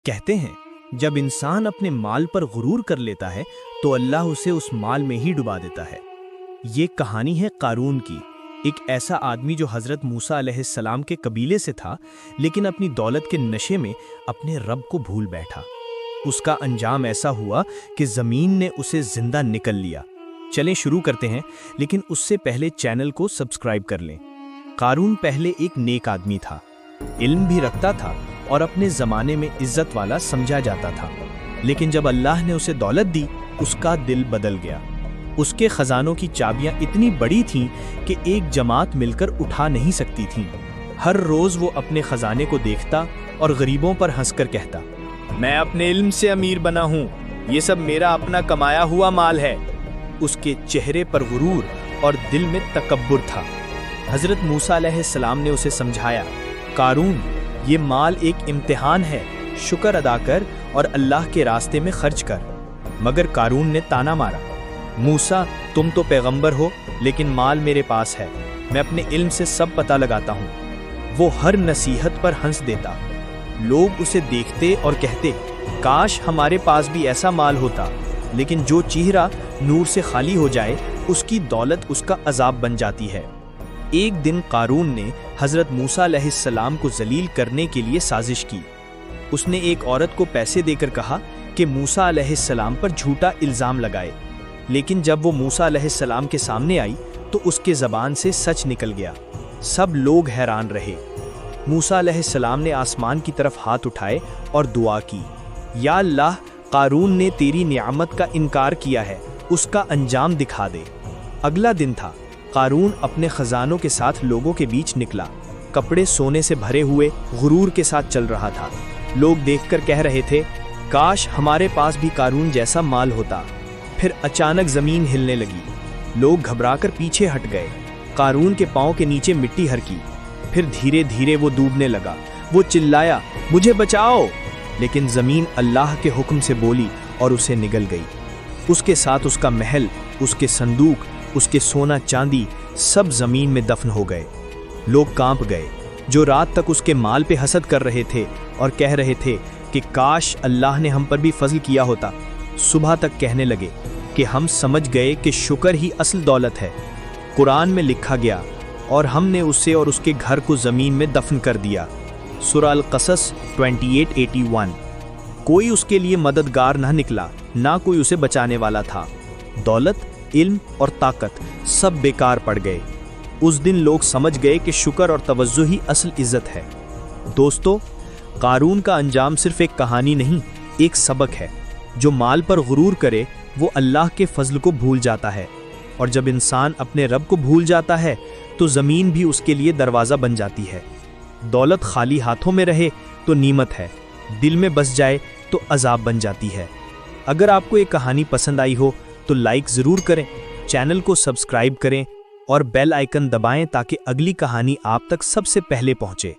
کہتے ہیں جب انسان اپنے مال پر غرور کر لیتا ہے تو اللہ اسے اس مال میں ہی ڈبا دیتا ہے۔ یہ کہانی ہے قارون کی، ایک ایسا آدمی جو حضرت موسیٰ علیہ السلام کے قبیلے سے تھا، لیکن اپنی دولت کے نشے میں اپنے رب کو بھول بیٹھا۔ اس کا انجام ایسا ہوا کہ زمین نے اسے زندہ نکل لیا۔ چلیں شروع کرتے ہیں، لیکن اس سے پہلے چینل کو سبسکرائب کر لیں۔ قارون پہلے ایک نیک آدمی تھا، علم بھی رکھتا تھا اور اپنے زمانے میں عزت والا سمجھا جاتا تھا، لیکن جب اللہ نے اسے دولت دی، اس کا دل بدل گیا۔ اس کے خزانوں کی چابیاں اتنی بڑی تھیں کہ ایک جماعت مل کر اٹھا نہیں سکتی تھیں۔ ہر روز وہ اپنے خزانے کو دیکھتا اور غریبوں پر ہنس کر کہتا، میں اپنے علم سے امیر بنا ہوں، یہ سب میرا اپنا کمایا ہوا مال ہے۔ اس کے چہرے پر غرور اور دل میں تکبر تھا۔ حضرت موسیٰ علیہ السلام نے اسے سمجھایا، قارون، یہ مال ایک امتحان ہے، شکر ادا کر اور اللہ کے راستے میں خرچ کر۔ مگر قارون نے تانا مارا، موسیٰ تم تو پیغمبر ہو، لیکن مال میرے پاس ہے، میں اپنے علم سے سب پتہ لگاتا ہوں۔ وہ ہر نصیحت پر ہنس دیتا۔ لوگ اسے دیکھتے اور کہتے، کاش ہمارے پاس بھی ایسا مال ہوتا، لیکن جو چہرہ نور سے خالی ہو جائے، اس کی دولت اس کا عذاب بن جاتی ہے۔ ایک دن قارون نے حضرت موسیٰ علیہ السلام کو ذلیل کرنے کے لیے سازش کی۔ اس نے ایک عورت کو پیسے دے کر کہا کہ موسیٰ علیہ السلام پر جھوٹا الزام لگائے، لیکن جب وہ موسیٰ علیہ السلام کے سامنے آئی تو اس کے زبان سے سچ نکل گیا۔ سب لوگ حیران رہے۔ موسیٰ علیہ السلام نے آسمان کی طرف ہاتھ اٹھائے اور دعا کی، یا اللہ، قارون نے تیری نعمت کا انکار کیا ہے، اس کا انجام دکھا دے۔ اگلا دن تھا۔ قارون اپنے خزانوں کے ساتھ لوگوں کے بیچ نکلا، کپڑے سونے سے بھرے ہوئے، غرور کے ساتھ چل رہا تھا۔ لوگ دیکھ کر کہہ رہے تھے، کاش ہمارے پاس بھی قارون جیسا مال ہوتا۔ پھر اچانک زمین ہلنے لگی، لوگ گھبرا کر پیچھے ہٹ گئے۔ قارون کے پاؤں کے نیچے مٹی ہرکی، پھر دھیرے دھیرے وہ ڈوبنے لگا۔ وہ چلایا، مجھے بچاؤ، لیکن زمین اللہ کے حکم سے بولی اور اسے نگل گئی۔ اس کے ساتھ اس کا محل، اس کے صندوق، اس کے سونا چاندی، سب زمین میں دفن ہو گئے۔ لوگ کانپ گئے۔ جو رات تک اس کے مال پہ حسد کر رہے تھے اور کہہ رہے تھے کہ کاش اللہ نے ہم پر بھی فضل کیا ہوتا، صبح تک کہنے لگے کہ ہم سمجھ گئے کہ شکر ہی اصل دولت ہے۔ قرآن میں لکھا گیا، اور ہم نے اسے اور اس کے گھر کو زمین میں دفن کر دیا۔ سورہ القصص 28:81۔ کوئی اس کے لیے مددگار نہ نکلا، نہ کوئی اسے بچانے والا تھا۔ دولت، علم اور طاقت سب بیکار پڑ گئے۔ اس دن لوگ سمجھ گئے کہ شکر اور توجہ ہی اصل عزت ہے۔ دوستو، قارون کا انجام صرف ایک کہانی نہیں، ایک سبق ہے۔ جو مال پر غرور کرے وہ اللہ کے فضل کو بھول جاتا ہے، اور جب انسان اپنے رب کو بھول جاتا ہے تو زمین بھی اس کے لیے دروازہ بن جاتی ہے۔ دولت خالی ہاتھوں میں رہے تو نعمت ہے، دل میں بس جائے تو عذاب بن جاتی ہے۔ اگر آپ کو یہ کہانی پسند آئی ہو تو لائک ضرور کریں، چینل کو سبسکرائب کریں اور بیل آئیکن دبائیں تاکہ اگلی کہانی آپ تک سب سے پہلے پہنچے۔